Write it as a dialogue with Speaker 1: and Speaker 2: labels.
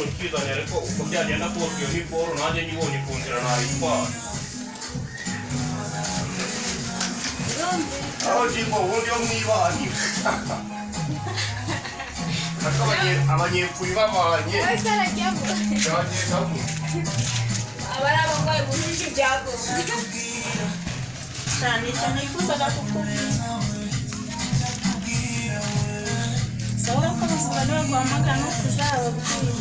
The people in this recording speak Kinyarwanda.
Speaker 1: ukiza ariko uko byagenda kose iyo ni boro nanjye nyibonye ku nzira nayitwara aho jimbo ubundi yo mwibanye abanyepfuye babanye
Speaker 2: abari abarwayi mu byinshi byago cyane cyane yifuzaga kukubwira sawa ko bavuga no guhamagara no kuzababwira